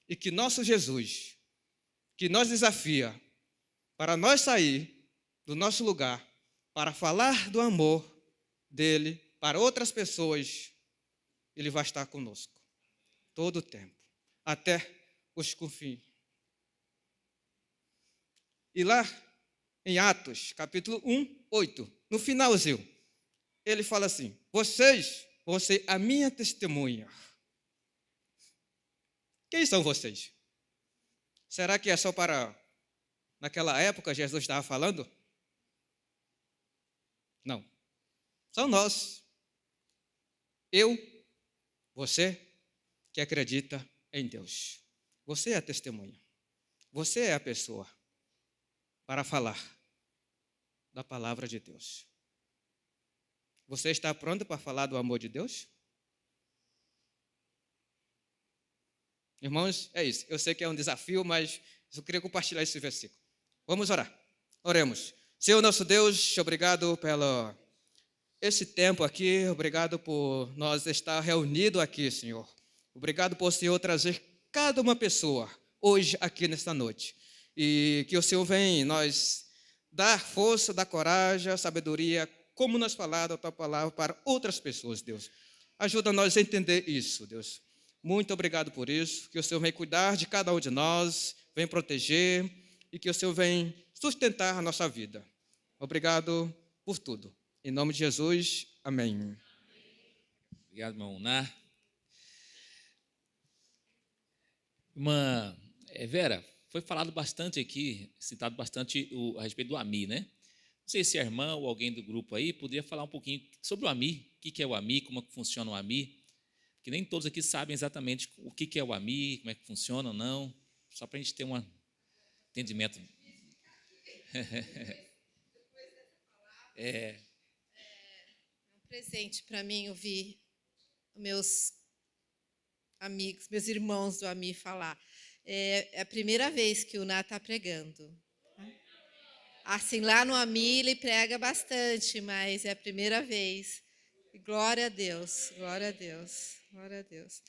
E que nosso Jesus, que nos desafia para nós sair do nosso lugar, para falar do amor dele para outras pessoas, ele vai estar conosco todo o tempo, até os confins. E lá em Atos, capítulo 1, 8, no finalzinho, ele fala assim: vocês vão ser a minha testemunha. Quem são vocês? Será que é só para naquela época Jesus estava falando? Não. São nós. Eu, você que acredita em Deus. Você é a testemunha. Você é a pessoa para falar da palavra de Deus. Você está pronto para falar do amor de Deus? Irmãos, é isso. Eu sei que é um desafio, mas eu queria compartilhar esse versículo. Vamos orar. Oremos. Senhor nosso Deus, obrigado pelo esse tempo aqui. Obrigado por nós estar reunidos aqui, Senhor. Obrigado por o Senhor trazer cada uma pessoa hoje aqui nesta noite. E que o Senhor venha nós dar força, dar coragem, sabedoria, como nós falar da tua palavra para outras pessoas, Deus. Ajuda nós a entender isso, Deus. Muito obrigado por isso. Que o Senhor venha cuidar de cada um de nós, venha proteger e que o Senhor venha sustentar a nossa vida. Obrigado por tudo. Em nome de Jesus, amém. Obrigado, irmão Unar. Irmã Vera, foi falado bastante aqui, citado bastante a respeito do AMI, né? Não sei se a irmã ou alguém do grupo aí poderia falar um pouquinho sobre o AMI, o que é o AMI, como é que funciona o AMI, porque nem todos aqui sabem exatamente o que é o AMI, como é que funciona ou não, só para a gente ter um entendimento. É um presente para mim ouvir meus amigos, meus irmãos do AMI falar. É a primeira vez que o Ná está pregando. Assim, lá no AMI ele prega bastante, mas é a primeira vez. Glória a Deus, glória a Deus, glória a Deus.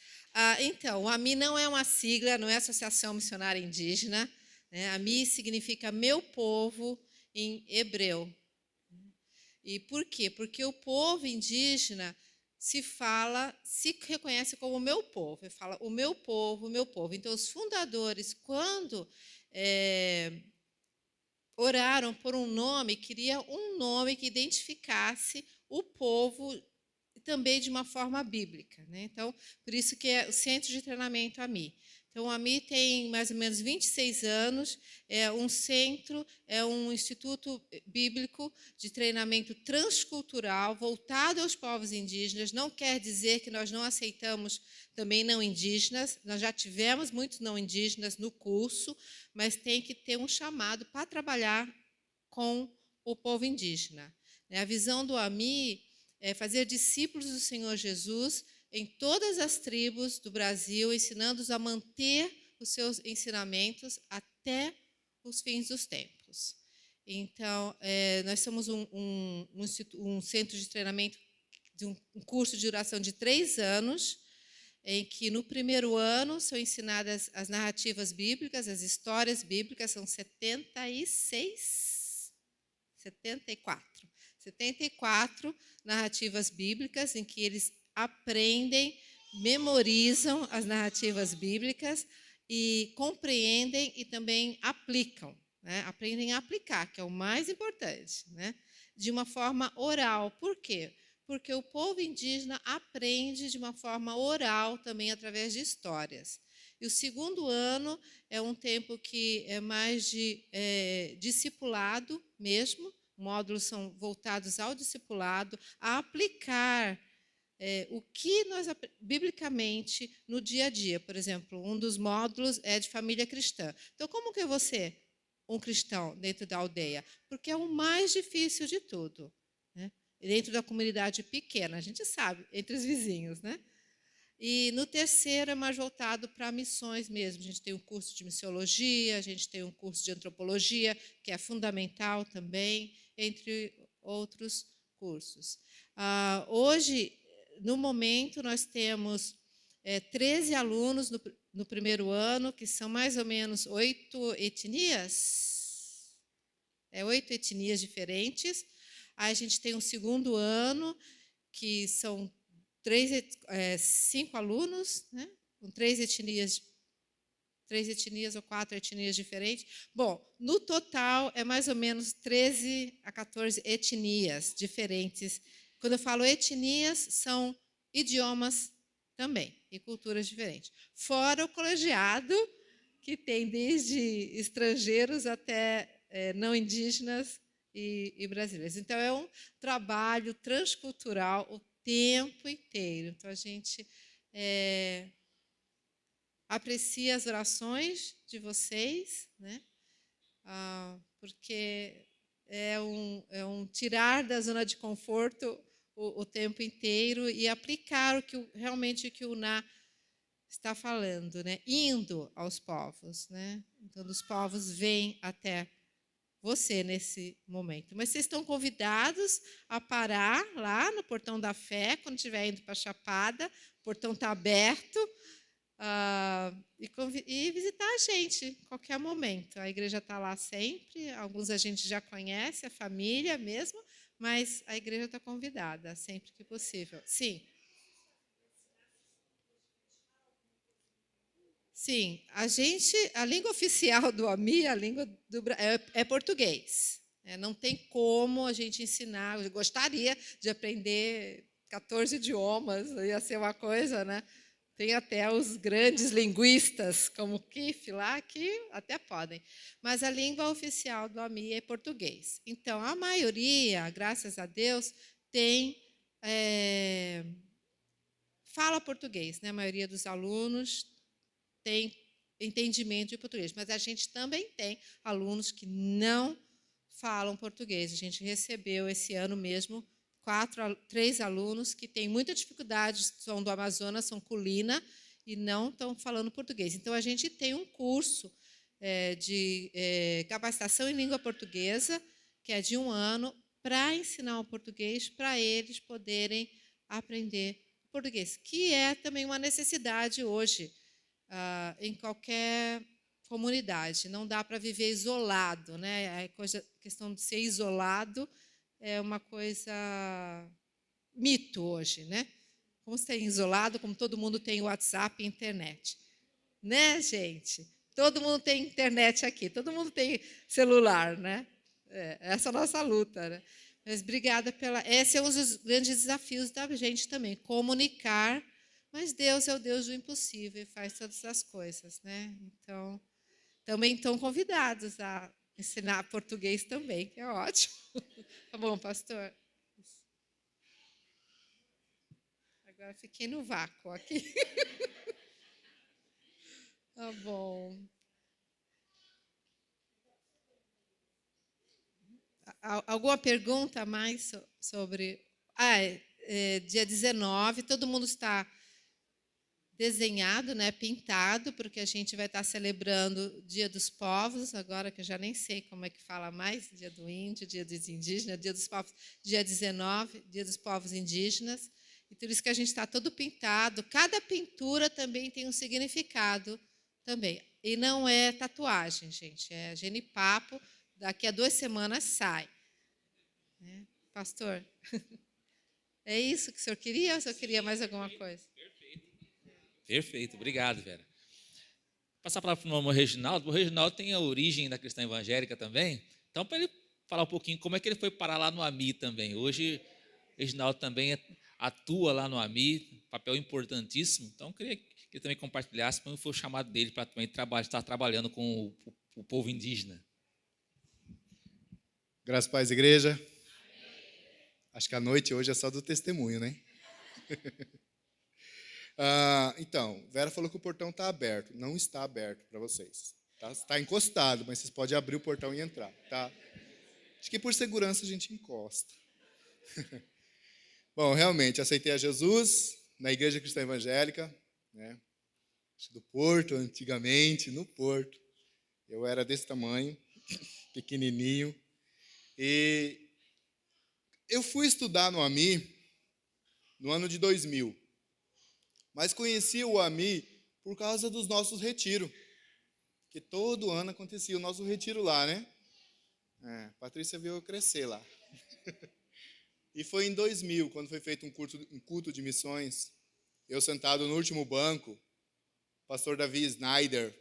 Então, o AMI não é uma sigla, não é Associação Missionária Indígena. Né? AMI significa meu povo em hebreu. E por quê? Porque o povo indígena se reconhece como o meu povo. Ele fala o meu povo, o meu povo. Então, os fundadores, quando oraram por um nome, queriam um nome que identificasse o povo também de uma forma bíblica. Né? Então, por isso que é o Centro de Treinamento AMI. Então, o AMI tem mais ou menos 26 anos, é um centro, é um instituto bíblico de treinamento transcultural voltado aos povos indígenas. Não quer dizer que nós não aceitamos também não indígenas, nós já tivemos muitos não indígenas no curso, mas tem que ter um chamado para trabalhar com o povo indígena. A visão do AMI é fazer discípulos do Senhor Jesus em todas as tribos do Brasil, ensinando-os a manter os seus ensinamentos até os fins dos tempos. Então, nós somos um centro de treinamento, de um curso de duração de 3 anos, em que no primeiro ano são ensinadas as narrativas bíblicas, as histórias bíblicas, são 74 narrativas bíblicas, em que eles aprendem, memorizam as narrativas bíblicas e compreendem e também aplicam, né? Aprendem a aplicar, que é o mais importante, né? De uma forma oral. Por quê? Porque o povo indígena aprende de uma forma oral também através de histórias. E o segundo ano é um tempo que é mais de discipulado mesmo, módulos são voltados ao discipulado, a aplicar o que nós, biblicamente, no dia a dia. Por exemplo, um dos módulos é de família cristã. Então, como que é você, um cristão, dentro da aldeia? Porque é o mais difícil de tudo, né? Dentro da comunidade pequena, a gente sabe, entre os vizinhos, né? E no terceiro é mais voltado para missões mesmo. A gente tem um curso de missiologia, a gente tem um curso de antropologia, que é fundamental também, entre outros cursos. Hoje, no momento, nós temos 13 alunos no primeiro ano, que são mais ou menos 8 etnias. 8 etnias diferentes. Aí a gente tem um segundo ano, que são 5 alunos, né? Com 3 etnias ou 4 etnias diferentes. Bom, no total é mais ou menos 13 a 14 etnias diferentes. Quando eu falo etnias, são idiomas também e culturas diferentes. Fora o colegiado, que tem desde estrangeiros até não indígenas e brasileiros. Então, é um trabalho transcultural o tempo inteiro. Então, a gente aprecia as orações de vocês, né? Porque é um tirar da zona de conforto o tempo inteiro e aplicar realmente o que o Ná está falando, né? Indo aos povos, né? Então, os povos vêm até você nesse momento. Mas vocês estão convidados a parar lá no Portão da Fé, quando estiver indo para a Chapada, o portão está aberto, e visitar a gente em qualquer momento. A igreja está lá sempre, alguns a gente já conhece, a família mesmo, mas a igreja está convidada sempre que possível. Sim. Sim, a língua oficial do AMI, a língua é português. Não tem como a gente ensinar. Eu gostaria de aprender 14 idiomas, ia ser uma coisa, né? Tem até os grandes linguistas, como o Kiff lá, que até podem. Mas a língua oficial do AMI é português. Então, a maioria, graças a Deus, fala português, né? A maioria dos alunos tem entendimento de português, mas a gente também tem alunos que não falam português. A gente recebeu esse ano mesmo 3 alunos que têm muita dificuldade, são do Amazonas, são Culina, e não estão falando português. Então, a gente tem um curso de capacitação em língua portuguesa, que é de 1 ano, para ensinar o português, para eles poderem aprender português, que é também uma necessidade hoje, em qualquer comunidade. Não dá para viver isolado, né? A questão de ser isolado é uma coisa mito hoje, né? Como ser isolado, como todo mundo tem WhatsApp e internet, né, gente? Todo mundo tem internet aqui, todo mundo tem celular, né? Essa é a nossa luta, né? Mas obrigada esse é um dos grandes desafios da gente também, comunicar. Mas Deus é o Deus do impossível e faz todas as coisas, né? Então, também estão convidados a ensinar português também, que é ótimo. Tá bom, pastor? Agora fiquei no vácuo aqui. Tá bom. Alguma pergunta a mais sobre... dia 19, todo mundo está desenhado, né, pintado, porque a gente vai estar celebrando o Dia dos Povos, agora que eu já nem sei como é que fala mais, Dia do Índio, Dia dos Indígenas, Dia dos Povos, dia 19, Dia dos Povos Indígenas, e por isso que a gente está todo pintado. Cada pintura também tem um significado também, e não é tatuagem, gente, é genipapo, daqui a 2 semanas sai. Né? Pastor, é isso que o senhor queria ou o senhor queria mais alguma coisa? Perfeito, obrigado, Vera. Vou passar a palavra para o irmão Reginaldo. O Reginaldo tem a origem da questão evangélica também, então, para ele falar um pouquinho como é que ele foi parar lá no AMI também. Hoje, o Reginaldo também atua lá no AMI, papel importantíssimo. Então, eu queria que ele também compartilhasse, como foi o chamado dele para também estar trabalhando com o povo indígena. Graças a Paz, igreja. Acho que a noite hoje é só do testemunho, né? Então, Vera falou que o portão está aberto. Não está aberto para vocês. Tá? Está encostado, mas vocês podem abrir o portão e entrar. Tá? Acho que por segurança a gente encosta. Bom, realmente, aceitei a Jesus na Igreja Cristã Evangélica, né? Do Porto, antigamente, no Porto. Eu era desse tamanho, pequenininho. E eu fui estudar no AMI no ano de 2000. Mas conheci o AMI por causa dos nossos retiros. Que todo ano acontecia o nosso retiro lá, né? Patrícia viu eu crescer lá. E foi em 2000, quando foi feito um culto de missões. Eu sentado no último banco, o pastor Davi Snyder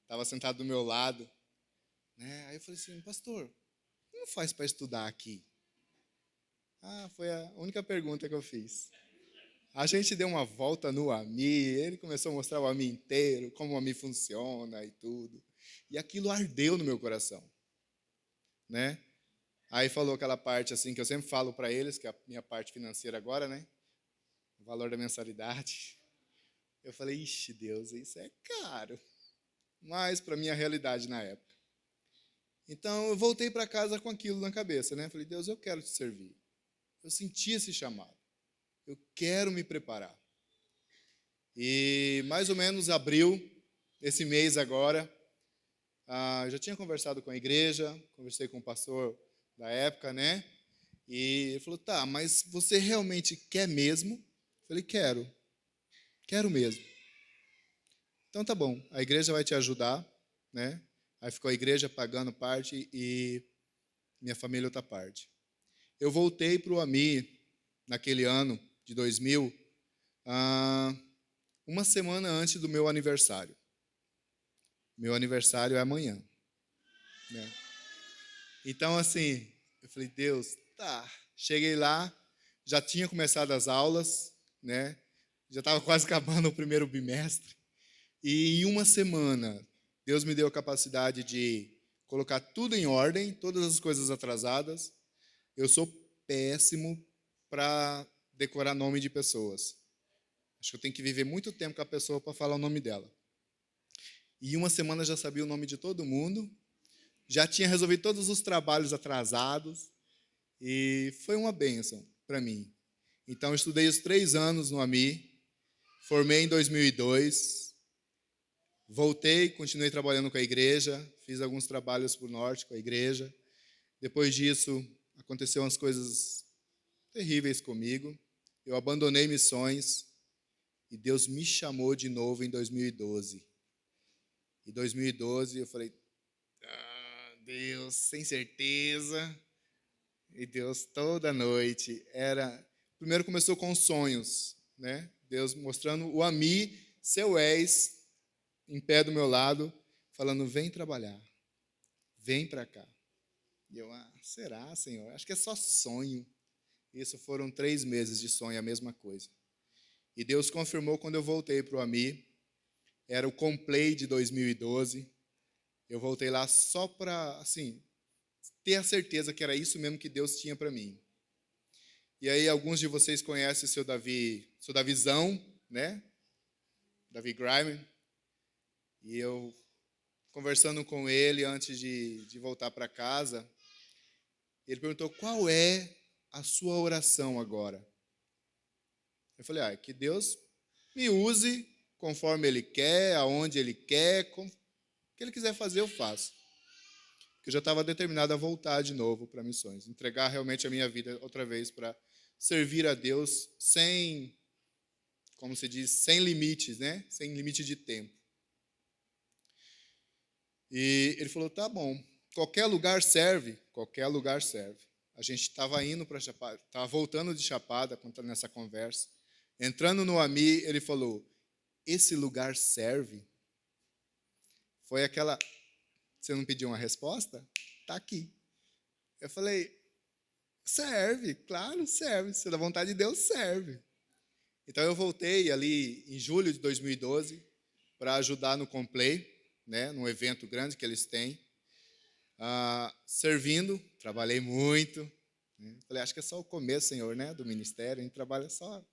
estava sentado do meu lado. Né? Aí eu falei assim, pastor, como faz para estudar aqui? Foi a única pergunta que eu fiz. A gente deu uma volta no AMI, ele começou a mostrar o AMI inteiro, como o AMI funciona e tudo. E aquilo ardeu no meu coração. Né? Aí falou aquela parte assim que eu sempre falo para eles, que é a minha parte financeira agora, né? O valor da mensalidade. Eu falei, ixi, Deus, isso é caro. Mas para a minha realidade na época. Então eu voltei para casa com aquilo na cabeça, né? Falei, Deus, eu quero te servir. Eu senti esse chamado. Eu quero me preparar. E mais ou menos abril, esse mês agora, eu já tinha conversado com a igreja, conversei com o pastor da época, né? E ele falou, tá, mas você realmente quer mesmo? Eu falei, quero mesmo. Então tá bom, a igreja vai te ajudar, né? Aí ficou a igreja pagando parte e minha família outra parte. Eu voltei para o AMI naquele ano de 2000, uma semana antes do meu aniversário. Meu aniversário é amanhã. Né? Então, assim, eu falei, Deus, tá. Cheguei lá, já tinha começado as aulas, né? Já estava quase acabando o primeiro bimestre. E em uma semana, Deus me deu a capacidade de colocar tudo em ordem, todas as coisas atrasadas. Eu sou péssimo para decorar nome de pessoas. Acho que eu tenho que viver muito tempo com a pessoa para falar o nome dela. E em uma semana já sabia o nome de todo mundo, já tinha resolvido todos os trabalhos atrasados, e foi uma bênção para mim. Então, eu estudei os 3 anos no AMI, formei em 2002, voltei, continuei trabalhando com a igreja, fiz alguns trabalhos para o norte com a igreja. Depois disso, aconteceram umas coisas terríveis comigo. Eu abandonei missões e Deus me chamou de novo em 2012. Em 2012, eu falei, Deus, sem certeza. E Deus, toda noite, primeiro começou com sonhos, né? Deus mostrando o AMI, seu ex, em pé do meu lado, falando, vem trabalhar, vem para cá. E eu, será, Senhor? Acho que é só sonho. Isso foram 3 meses de sonho, a mesma coisa. E Deus confirmou quando eu voltei para o AMI, era o Complay de 2012. Eu voltei lá só para, assim, ter a certeza que era isso mesmo que Deus tinha para mim. E aí alguns de vocês conhecem o seu Davizão, né? Davi Grime. E eu, conversando com ele antes de voltar para casa, ele perguntou, qual é a sua oração agora? Eu falei, que Deus me use conforme Ele quer, aonde Ele quer, o que Ele quiser fazer eu faço. Porque eu já estava determinado a voltar de novo para missões, entregar realmente a minha vida outra vez para servir a Deus sem, como se diz, sem limites, né? Sem limite de tempo. E ele falou, tá bom, qualquer lugar serve. A gente estava indo para Chapada, estava voltando de Chapada, nessa conversa. Entrando no AMI, ele falou, esse lugar serve? Foi aquela, você não pediu uma resposta? Está aqui. Eu falei, serve, claro, serve. Se é da vontade de Deus, serve. Então eu voltei ali em julho de 2012 para ajudar no Complay, né, num evento grande que eles têm, servindo, trabalhei muito. Né? Falei, acho que é só o começo, Senhor, né, do ministério, a gente trabalha só.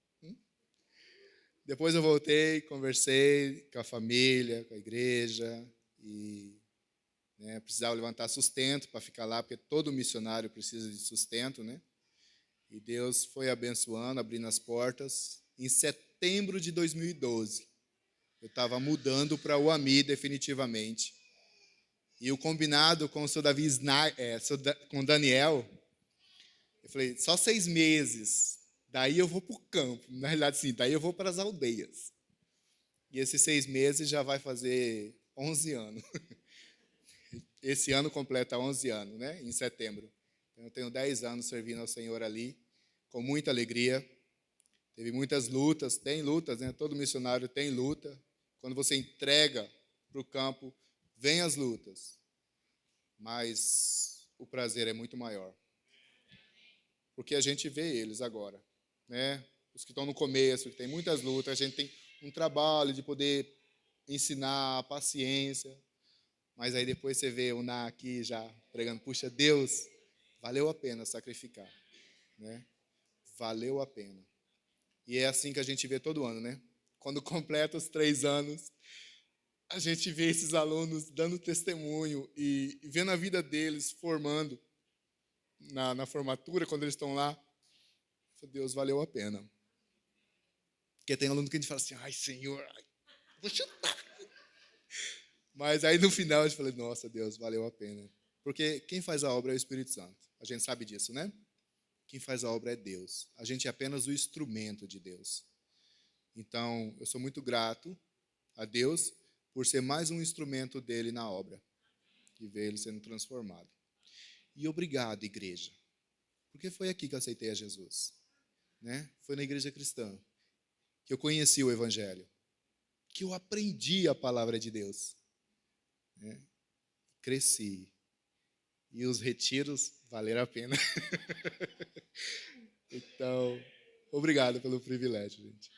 Depois eu voltei, conversei com a família, com a igreja, e precisava levantar sustento para ficar lá, porque todo missionário precisa de sustento, né? E Deus foi abençoando, abrindo as portas. Em setembro de 2012, eu estava mudando para o AMI definitivamente. E o combinado com o seu Davi com o Daniel, eu falei, só 6 meses, daí eu vou para o campo. Na realidade, sim, daí eu vou para as aldeias. E esses 6 meses já vai fazer 11 anos. Esse ano completa 11 anos, né? Em setembro. Então, eu tenho 10 anos servindo ao Senhor ali, com muita alegria. Teve muitas lutas, tem lutas, né? Todo missionário tem luta. Quando você entrega para o campo, vem as lutas. Mas o prazer é muito maior. Porque a gente vê eles agora, né? Os que estão no começo, que tem muitas lutas, a gente tem um trabalho de poder ensinar a paciência. Mas aí depois você vê o Ná aqui já pregando, puxa, Deus, valeu a pena sacrificar, né? Valeu a pena. E é assim que a gente vê todo ano, né? Quando completa os 3 anos, a gente vê esses alunos dando testemunho e vendo a vida deles formando na formatura, quando eles estão lá. Deus, valeu a pena. Porque tem aluno que a gente fala assim, ai, Senhor, vou chutar. Mas aí no final a gente fala, nossa, Deus, valeu a pena. Porque quem faz a obra é o Espírito Santo. A gente sabe disso, né? Quem faz a obra é Deus. A gente é apenas o instrumento de Deus. Então, eu sou muito grato a Deus por ser mais um instrumento dele na obra e ver ele sendo transformado. E obrigado, igreja, porque foi aqui que eu aceitei a Jesus, né? Foi na igreja cristã que eu conheci o Evangelho, que eu aprendi a palavra de Deus, né? Cresci. E os retiros valeram a pena. Então, obrigado pelo privilégio, gente.